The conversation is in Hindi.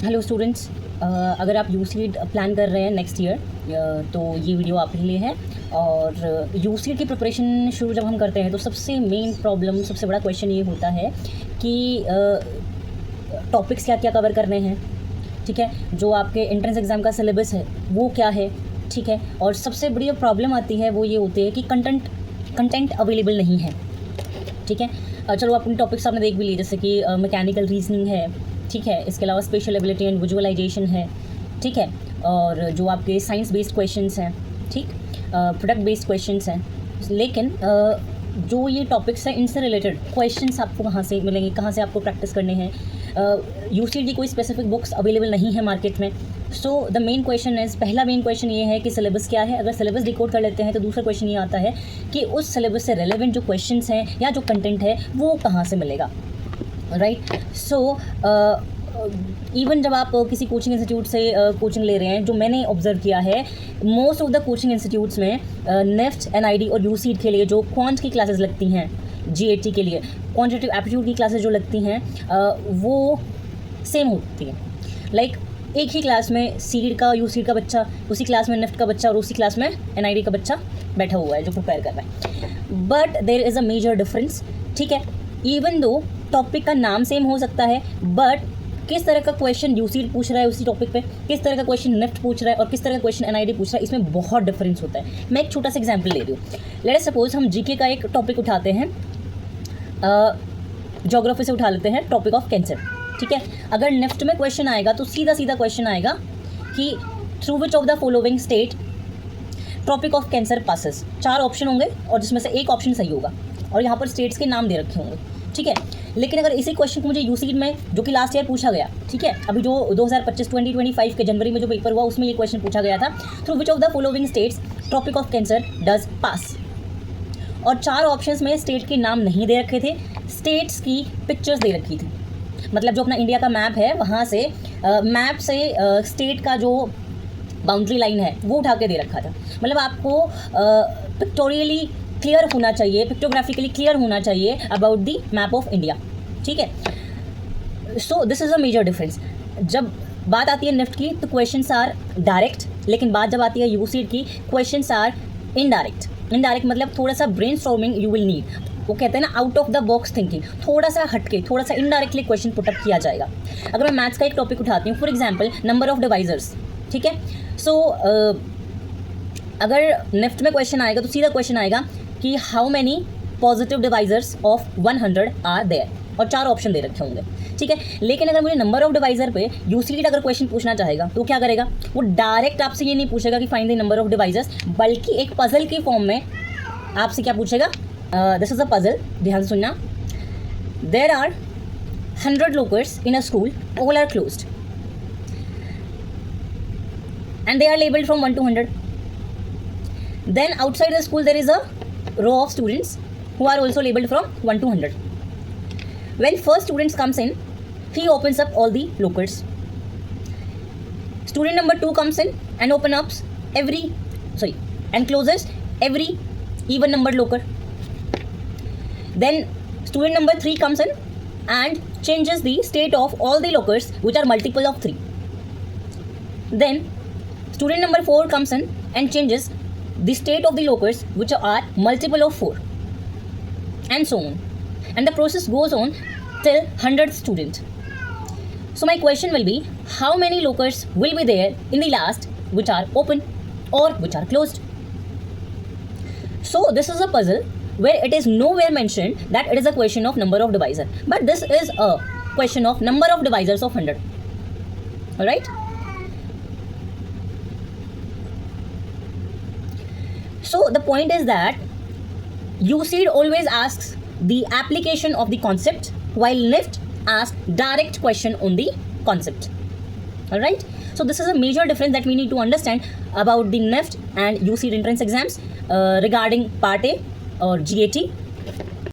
हेलो स्टूडेंट्स, अगर आप यूसीड प्लान कर रहे हैं नेक्स्ट ईयर तो ये वीडियो आपके लिए है। और यूसीड की प्रिपरेशन शुरू जब हम करते हैं तो सबसे मेन प्रॉब्लम, सबसे बड़ा क्वेश्चन ये होता है कि टॉपिक्स क्या क्या कवर करने हैं, ठीक है। जो आपके एंट्रेंस एग्ज़ाम का सिलेबस है वो क्या है, ठीक है। और सबसे बड़ी प्रॉब्लम आती है वो ये होती है कि कंटेंट अवेलेबल नहीं है, ठीक है। चलो अपने टॉपिक्स आपने देख भी लिए, जैसे कि मैकेनिकल रीजनिंग है, ठीक है। इसके अलावा स्पेशल एबिलिटी एंड विजुअलाइजेशन है, ठीक है। और जो आपके साइंस बेस्ड क्वेश्चंस हैं, ठीक, प्रोडक्ट बेस्ड क्वेश्चंस हैं। लेकिन जो ये टॉपिक्स हैं इनसे रिलेटेड क्वेश्चंस आपको कहाँ से मिलेंगे, कहाँ से आपको प्रैक्टिस करने हैं। यूसीड की कोई स्पेसिफिक बुक्स अवेलेबल नहीं है मार्केट में। So the main question is, पहला मेन क्वेश्चन ये है कि सिलेबस क्या है। अगर सिलेबस डिकोड कर लेते हैं तो दूसरा क्वेश्चन ये आता है कि उस सिलेबस से रेलेवेंट जो क्वेश्चंस हैं या जो कंटेंट है वो कहाँ से मिलेगा, राइट। सो इवन जब आप किसी कोचिंग इंस्टीट्यूट से कोचिंग ले रहे हैं, जो मैंने ऑब्जर्व किया है, most of the coaching institutes में नेफ्ट, एनआईडी और यूसीड के लिए जो क्वांट की क्लासेस लगती हैं, जीएटी के लिए क्वांटिटेटिव एप्टीट्यूड की क्लासेस जो लगती हैं वो सेम होती हैं। लाइक एक ही क्लास में सीड का, यूसीड का बच्चा, उसी क्लास में नेफ्ट का बच्चा और उसी क्लास में एनआईडी का बच्चा बैठा हुआ है जो प्रिपेयर कर रहा है। But there is a major difference, ठीक है। इवन दो टॉपिक का नाम सेम हो सकता है, बट किस तरह का क्वेश्चन यूसीड पूछ रहा है उसी टॉपिक पे, किस तरह का क्वेश्चन नेफ्ट पूछ रहा है और किस तरह का क्वेश्चन एनआईडी पूछ रहा है, इसमें बहुत डिफरेंस होता है। मैं एक छोटा सा एग्जांपल ले रही हूँ। लेट्स सपोज हम जीके का एक टॉपिक उठाते हैं, ज्योग्राफी से उठा लेते हैं टॉपिक ऑफ कैंसर, ठीक है। अगर नेफ्ट में क्वेश्चन आएगा तो सीधा सीधा क्वेश्चन आएगा कि through which of the following state tropic of cancer passes. 4 option होंगे और जिसमें से एक ऑप्शन सही होगा और यहाँ पर स्टेट्स के नाम दे रखे होंगे, ठीक है। लेकिन अगर इसी क्वेश्चन को मुझे यूसीड में, जो कि लास्ट ईयर पूछा गया, ठीक है, अभी जो 2025 के जनवरी में जो पेपर हुआ उसमें ये क्वेश्चन पूछा गया था, through which of the following states tropic of cancer does pass, और 4 ऑप्शंस में स्टेट के नाम नहीं दे रखे थे, स्टेट्स की पिक्चर्स दे रखी थी। मतलब जो अपना इंडिया का मैप है वहाँ से मैप से स्टेट का जो बाउंड्री लाइन है वो उठा के दे रखा था। मतलब आपको पिक्टोरियली क्लियर होना चाहिए, पिक्टोग्राफिकली क्लियर होना चाहिए about the map of India, ठीक है। So this is a major difference. जब बात आती है नेफ्ट की तो क्वेश्चंस आर डायरेक्ट, लेकिन बात जब आती है यूसीड की, क्वेश्चंस आर इनडायरेक्ट। इनडायरेक्ट मतलब थोड़ा सा brain storming you will need. वो कहते हैं ना, out of the box thinking, थोड़ा सा हटके, थोड़ा सा इनडायरेक्टली क्वेश्चन पुटअप किया जाएगा। अगर मैं मैथ्स का एक टॉपिक उठाती हूँ, for example number of divisors, ठीक है। सो अगर नेफ्ट में क्वेश्चन आएगा तो सीधा क्वेश्चन आएगा कि how many positive divisors of 100 are there, और 4 ऑप्शन दे रखे होंगे, ठीक है। लेकिन अगर मुझे नंबर ऑफ डिवाइजर पे यूसीड अगर क्वेश्चन पूछना चाहेगा तो क्या करेगा, वो डायरेक्ट आपसे ये नहीं पूछेगा कि find the number of divisors, बल्कि एक पजल की फॉर्म में आपसे क्या पूछेगा। दिस इज अ पजल, ध्यान से सुनना। There are 100 lockers in a school, all are closed and they are labeled from 1 to 100. Then outside the school there is a row of students who are also labeled from 1 to 100. When first student comes in, he opens up all the lockers. Student number 2 comes in and and closes every even numbered locker. Then student number 3 comes in and changes the state of all the lockers which are multiple of 3. Then student number 4 comes in and changes the state of the lockers which are multiple of 4, and so on, and the process goes on till 100th student. So my question will be, how many lockers will be there in the last which are open or which are closed? So this is a puzzle where it is nowhere mentioned that it is a question of number of divisor, but this is a question of number of divisors of 100. All right. So the point is that UCED always asks the application of the concept, while NIFT asks direct question on the concept. All right. So this is a major difference that we need to understand about the NIFT and UCED entrance exams regarding Part A or GAT.